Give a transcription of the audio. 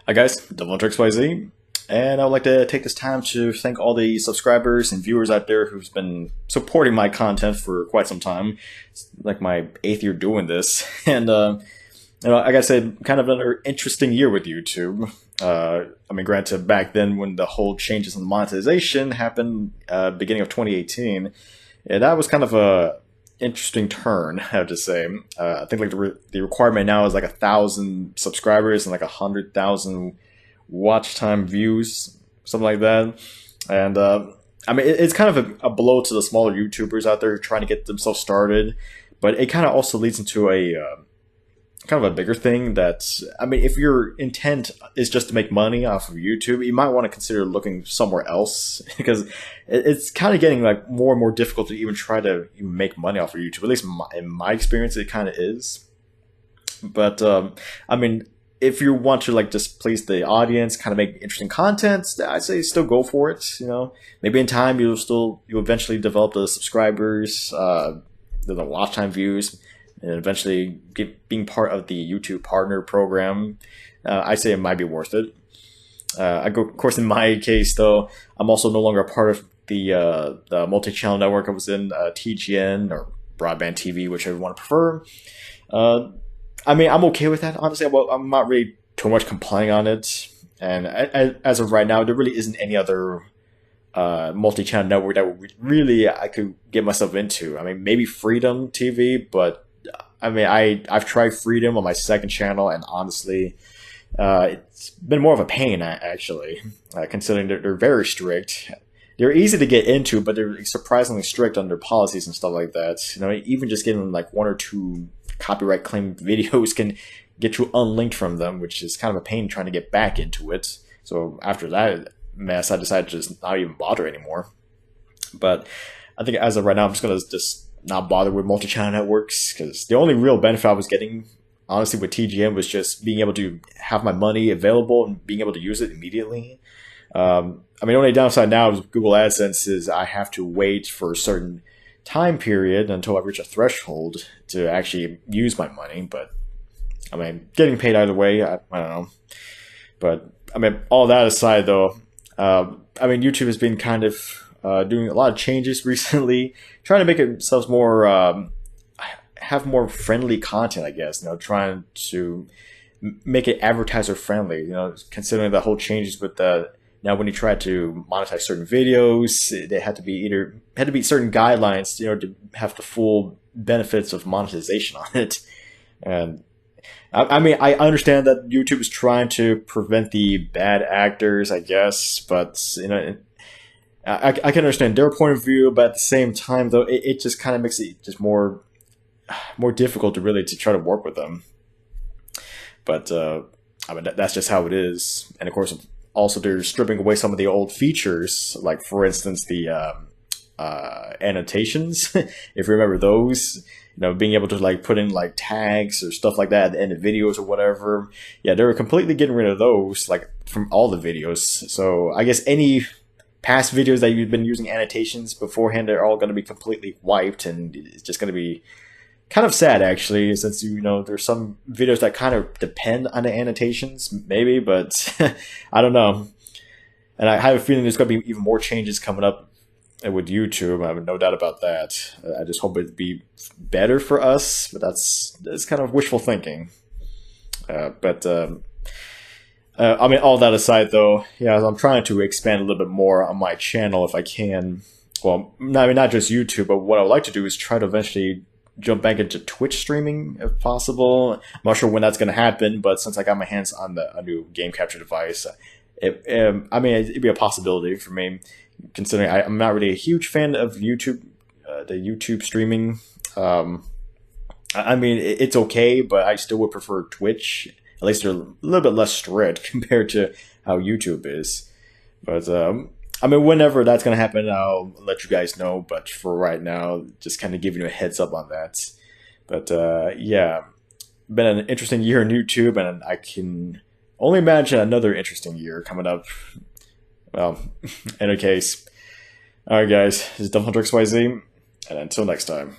Hi guys, DevilHunterXYZ, and I would like to take this time to thank all the subscribers and viewers out there who's been supporting my content for quite some time. It's like my 8th year doing this, and I gotta say, kind of another interesting year with YouTube. Granted, back then when the whole changes in the monetization happened, beginning of 2018, yeah, that was kind of a interesting turn, I have to say. I think like the requirement now is like 1,000 subscribers and like 100,000 watch time views, something like that. And it's kind of a blow to the smaller YouTubers out there trying to get themselves started, but it kind of also leads into a kind of a bigger thing that, if your intent is just to make money off of YouTube, you might want to consider looking somewhere else because it's kind of getting like more and more difficult to even try to even make money off of YouTube. At least in my experience, it kind of is. But, if you want to like just please the audience, kind of make interesting content, I'd say still go for it. Maybe in time you'll eventually develop the subscribers, the watch time views, and eventually being part of the YouTube partner program. I say it might be worth it. Of course, in my case, though, I'm also no longer a part of the multi-channel network I was in, TGN or broadband TV, whichever you want to prefer. I'm okay with that, honestly. I'm not really too much complaining on it. And as of right now, there really isn't any other multi-channel network that really I could get myself into. Maybe Freedom TV, but I've tried Freedom on my second channel, and honestly, it's been more of a pain, actually, considering they're very strict. They're easy to get into, but they're surprisingly strict on their policies and stuff like that. Even just getting like 1 or 2 copyright claim videos can get you unlinked from them, which is kind of a pain trying to get back into it. So after that mess, I decided to just not even bother anymore. But I think as of right now, I'm just going to just not bother with multi-channel networks, because the only real benefit I was getting, honestly, with TGN was just being able to have my money available and being able to use it immediately. The only downside now is Google AdSense is I have to wait for a certain time period until I reach a threshold to actually use my money. But getting paid either way, I don't know. But all that aside, though, YouTube has been kind of doing a lot of changes recently, trying to make themselves more have more friendly content, I guess. Trying to make it advertiser friendly. Considering the whole changes with the now when you try to monetize certain videos, they had to be certain guidelines, to have the full benefits of monetization on it. And I understand that YouTube is trying to prevent the bad actors, I guess, but I can understand their point of view, but at the same time, though, it just kind of makes it just more difficult to try to work with them. But that's just how it is. And of course, also they're stripping away some of the old features, like for instance the annotations. If you remember those, being able to like put in like tags or stuff like that at the end of videos or whatever. Yeah, they were completely getting rid of those, like from all the videos. So I guess any past videos that you've been using annotations beforehand, they're all going to be completely wiped, and it's just going to be kind of sad, actually, since there's some videos that kind of depend on the annotations, maybe, but I don't know. And I have a feeling there's going to be even more changes coming up with YouTube. I have no doubt about that. I just hope it'd be better for us, but that's kind of wishful thinking. All that aside, though, I'm trying to expand a little bit more on my channel if I can. Well, not just YouTube, but what I would like to do is try to eventually jump back into Twitch streaming if possible. I'm not sure when that's going to happen, but since I got my hands on a new game capture device, it'd be a possibility for me, considering I'm not really a huge fan of YouTube, the YouTube streaming. It's okay, but I still would prefer Twitch. At least they're a little bit less strict compared to how YouTube is. But whenever that's going to happen, I'll let you guys know. But for right now, just kind of giving you a heads up on that. But been an interesting year in YouTube, and I can only imagine another interesting year coming up. Well, in any case, all right, guys, this is DevilHunterXYZ, and until next time.